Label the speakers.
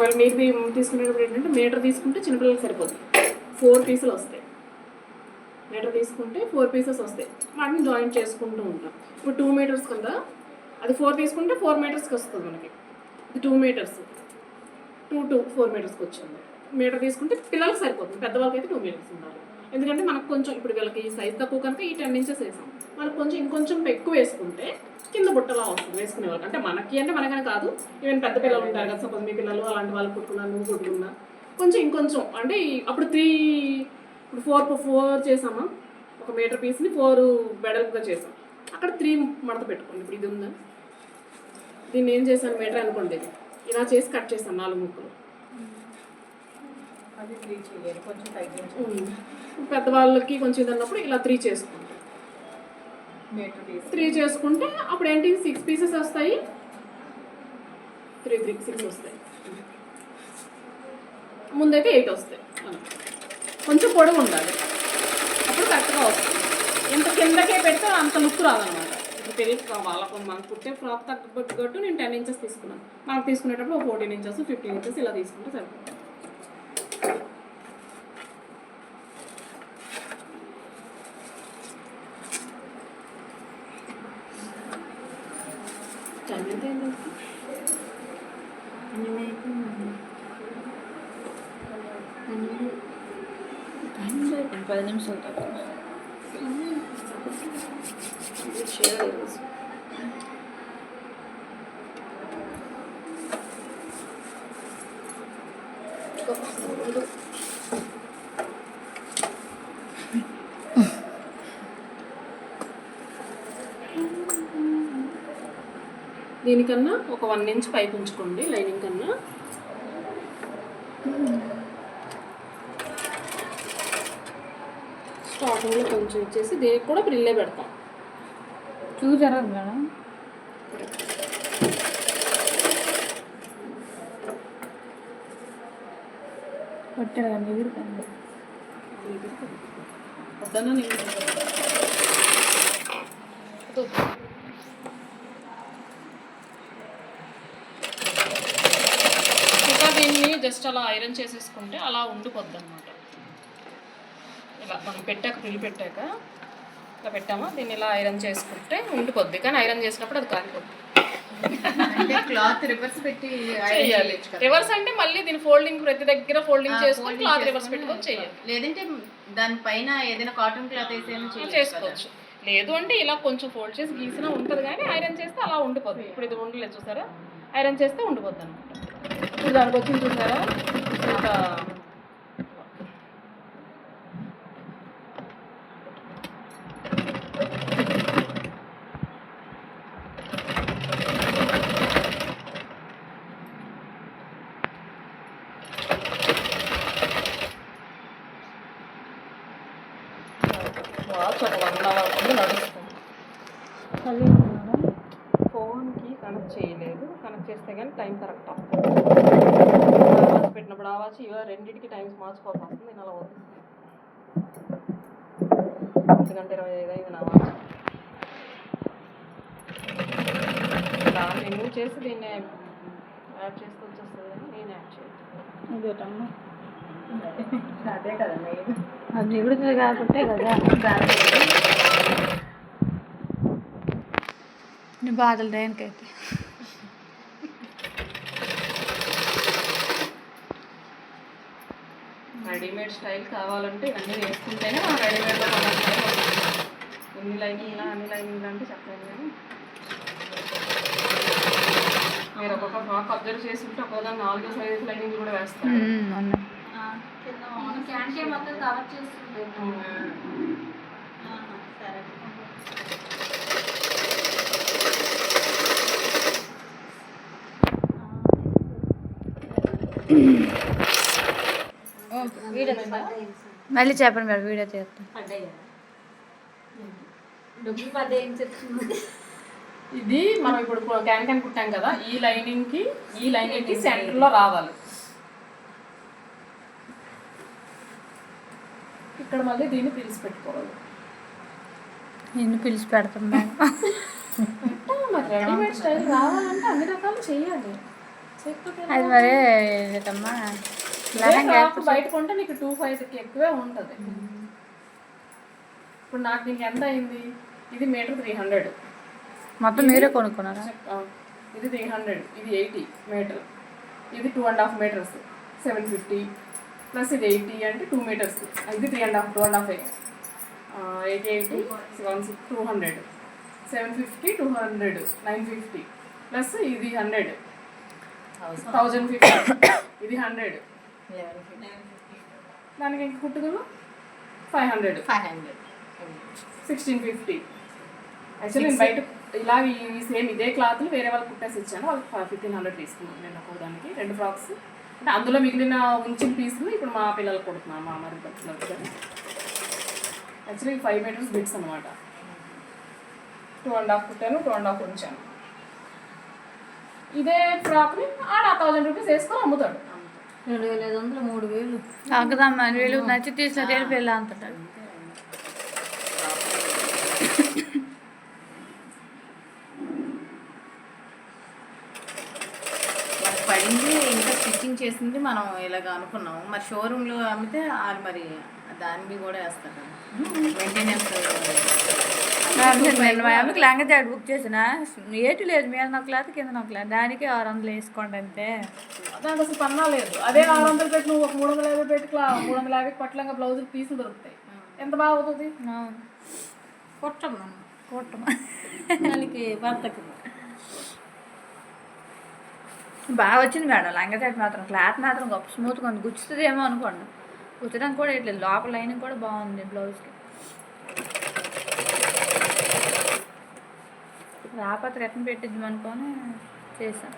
Speaker 1: ఒకవేళ మీరు తీసుకునేటప్పుడు ఏంటంటే మీటర్ తీసుకుంటే చిన్నపిల్లలకి సరిపోతుంది. 4 పీసులు వస్తాయి. మీటర్ తీసుకుంటే 4 పీసెస్ వస్తాయి. వాటిని జాయింట్ చేసుకుంటూ ఉంటాం. ఇప్పుడు 2 మీటర్స్ కదా, అది 4 తీసుకుంటే 4 మీటర్స్కి వస్తుంది మనకి. ఇది 2 మీటర్స్, 2 to 4 మీటర్స్కి వచ్చింది. మీటర్ తీసుకుంటే పిల్లలకి సరిపోతుంది. పెద్దవాళ్ళకి అయితే 2 మీటర్స్ ఉండాలి. ఎందుకంటే మనకు కొంచెం ఇప్పుడు వీళ్ళకి సైజ్ తక్కువ కనుక ఈ 10 ఇంచెస్ వేసాం. మనకు కొంచెం ఇంకొంచెం ఎక్కువ వేసుకుంటే కింద బుట్టలా వస్తుంది వేసుకునే వాళ్ళకి. అంటే మనకనే కాదు, ఈవెన్ పెద్ద పిల్లలు ఉంటారు కదా, సపోజ్ మీ పిల్లలు అలాంటి వాళ్ళు కుట్టుకున్నా, నువ్వు కుట్టుకున్నా కొంచెం ఇంకొంచెం అంటే అప్పుడు 3 ఇప్పుడు 4 చేసామా, ఒక మీటర్ పీస్ని 4 వెడల్పుగా చేసాం. అక్కడ 3 మడత పెట్టుకోండి. ఇప్పుడు ఇది ఉందా, దీన్ని ఏం చేశాను మీటర్ అనుకోండి, ఇలా చేసి కట్ చేస్తాను 4 ముక్కలు.
Speaker 2: అది 3 చేయాలి, కొంచెం తగ్గించి.
Speaker 1: పెద్దవాళ్ళకి కొంచెం ఇది అన్నప్పుడు ఇలా 3 చేసుకుంటాం. 3 చేసుకుంటే అప్పుడు ఏంటి 6 పీసెస్ వస్తాయి. 3 6 వస్తాయి. ముందైతే 8 వస్తాయి. కొంచెం పొడవు ఉండాలి, అప్పుడు కరెక్ట్గా వస్తుంది. ఎంత కిందకే పెడితే అంత లుక్ రాదనమాట. ఇప్పుడు పెళ్ళి వాళ్ళకు మనకు పుట్టే ఫ్రాక్ తగ్గట్టు నేను 10 ఇంచెస్ తీసుకున్నాను. మనకు తీసుకునేటప్పుడు 14 ఇంచెస్ 15 ఇంచెస్ ఇలా తీసుకుంటే సరిపోతుంది. టైం ఎంత అయింది?
Speaker 2: 10 నిమిషాలు తక్కువ
Speaker 1: చేయాలి. దీనికన్నా ఒక 1 ఇంచ్ పైకి ఉంచుకోండి లైనింగ్ కన్నా. స్టార్టింగ్లో కొంచెం ఇచ్చేసి దీనికి కూడా ప్రిల్లే పెడతాం.
Speaker 2: చూసారా మేడం? కొట్టారు ఎగురుతుంది
Speaker 1: వద్దన్నా నేను ఇంకా దీన్ని జస్ట్ అలా ఐరన్ చేసేసుకుంటే అలా ఉండిపోద్ది అనమాట. ఇలా మనం పెట్టాక ప్రిల్ పెట్టాక ఇలా పెట్టామా, దీన్ని ఇలా ఐరన్ చేసుకుంటే ఉండిపోద్ది. కానీ ఐరన్ చేసినప్పుడు అది కాలిపోద్ది.
Speaker 2: అంటే క్లాత్ రివర్స్ పెట్టి
Speaker 1: చేయాలి. రివర్స్ అంటే మళ్ళీ దీని ఫోల్డింగ్ ప్రతి దగ్గర ఫోల్డింగ్ చేసుకొని క్లాత్ రివర్స్ పెట్టుకొని చేయాలి.
Speaker 2: లేదంటే దానిపైన ఏదైనా కాటన్ క్లాత్ వేసి
Speaker 1: చేసుకోవచ్చు. లేదు అంటే ఇలా కొంచెం ఫోల్డ్ చేసి గీసినా ఉంటుంది, కానీ ఐరన్ చేస్తే అలా ఉండిపోద్ది. ఇప్పుడు ఇది ఉండలేదు చూసారా, ఐరన్ చేస్తే ఉండిపోద్ది అనమాట. ఇప్పుడు దానికి వచ్చింది చూసారా, ఇంకా వాచ్ ఒక 1 అవర్ ముందు నడుస్తుంది. ఫోన్కి కనెక్ట్ చేయలేదు, కనెక్ట్ చేస్తే కానీ టైం కరెక్ట్ అవుతుంది. వాచ్ పెట్టినప్పుడు ఆ వాచ్ ఇవ రెండింటికి టైమ్స్ మార్చుకోవాల్సి వస్తుంది. నేను అలా వస్తుంది 1:25 అయింది నా వాచ్. దాన్ని రిమూవ్ చేసి దీన్ని యాడ్ చేస్తూ వచ్చేస్తుంది, కానీ నేను యాడ్ చేయను.
Speaker 2: ఇదేటమ్మా అదే కదా అది నిగుడుతుంది కాకుంటే కదా నీ బాధలు దేనికైతే.
Speaker 1: రెడీమేడ్ స్టైల్ కావాలంటే ఇవన్నీ వేసుకుంటేనే మనం రెడీమేడ్లో కొనాలి. ఎన్ని లైనింగ్ ఇలా అన్ని లైనింగ్ అంటే చెప్పలేను, కానీ మీరు ఒక్కొక్క ఫ్రాక్ అబ్జర్వ్ చేసి ఉంటే ఒక్కొక్కదాన్ని 4 సైజెస్ లైనింగ్ కూడా వేస్తారు.
Speaker 3: మొత్తం కవర్ చేస్తుండే.
Speaker 2: మళ్ళీ చెప్పండి మేడం, వీడియో చేస్తాం.
Speaker 1: ఇది మనం ఇప్పుడు క్యాన్ కుట్టాం కదా, ఈ లైనింగ్కి సెంటర్లో రావాలి. ఇక్కడ మళ్ళీ దీన్ని పిలిచి పెట్టుకోవాలి.
Speaker 2: నిన్ను పిలిచి పెడతాం మేడం.
Speaker 1: రెడీమేడ్ స్టైల్ రావాలంటే అన్ని రకాలు చేయాలి.
Speaker 4: అది మరే ఏంటమ్మా లెహంగా
Speaker 1: బయట కొంటే నీకు 250కి ఎక్కువే ఉంటుంది. ఇప్పుడు నాకు నీకు ఎంత అయింది? ఇది మీటర్ 300,
Speaker 4: మొత్తం మీరే కొనుక్కున్నారా?
Speaker 1: ఇది 300, ఇది 80 మీటర్, ఇది 2.5 మీటర్స్ 750 ప్లస్ ఇది 80 అంటే 2 మీటర్స్, ఇది 2.5 80 200 750 200 950 ప్లస్ ఇది 100 1050 ఇది 100 దానికి ఇంక కుట్టుదలు 500 1650. యాక్చువల్లీ నేను బయట ఇలా ఈ సేమ్ ఇదే క్లాత్లు వేరే వాళ్ళకి కుట్టేసి ఇచ్చాను, వాళ్ళకి 1500 తీసుకున్నాను నేను ఒక్కోదానికి 2 ఫ్రాక్స్. అంటే అందులో మిగిలిన ఉంచిన పీసులు ఇప్పుడు మా పిల్లలకు కుడుతున్నాను, మా మరి పిల్లలకి. యాక్చువల్లీ 5 మీటర్స్ బిట్స్ అనమాట. 2.5 కుట్టాను, 2.5 ఉంచాను. ఇదే ఫ్రాక్ని ఆడ 1000 రూపీస్ వేసుకొని అమ్ముతాడు.
Speaker 3: 2500 3000.
Speaker 4: అక్కదమ్మా వీళ్ళు నచ్చి తీసిన రేలు పిల్ల అంటాడు.
Speaker 2: మనకు పడింది ఇంకా స్టిచ్చింగ్ చేసింది మనం ఇలాగ అనుకున్నాం. మరి షోరూంలో అమ్మితే వాళ్ళు మరి దాన్ని కూడా వేస్తారు కదా మెయింటెనెన్స్.
Speaker 4: నేను మా అమ్మకి లంగా జాకెట్ బుక్ చేసిన ఏటి లేదు, మీద నాకు క్లాత్ కింద నాకు లేదు, దానికి 600 వేసుకోండి అంతే.
Speaker 1: దానికి అసలు పన్నా లేదు. అదే 600 పెట్టి నువ్వు ఒక 350 పెట్టి 350 పట్లంగా బ్లౌజులు పీసులు దొరుకుతాయి. ఎంత బాగా అవుతుంది.
Speaker 4: కుట్టమా
Speaker 3: దానికి భర్తకి
Speaker 4: బాగా వచ్చింది మేడం లంగా జాకెట్ మాత్రం, క్లాత్ మాత్రం గొప్ప స్మూత్గా ఉంది. గుచ్చుతుందేమో అనుకోండి, గుచ్చడానికి కూడా ఇట్లా లోపల లైనింగ్ కూడా బాగుంది బ్లౌజ్కి. రాకపోతే రిటర్న్ పెట్టిద్దాం అనుకొని చేశాను.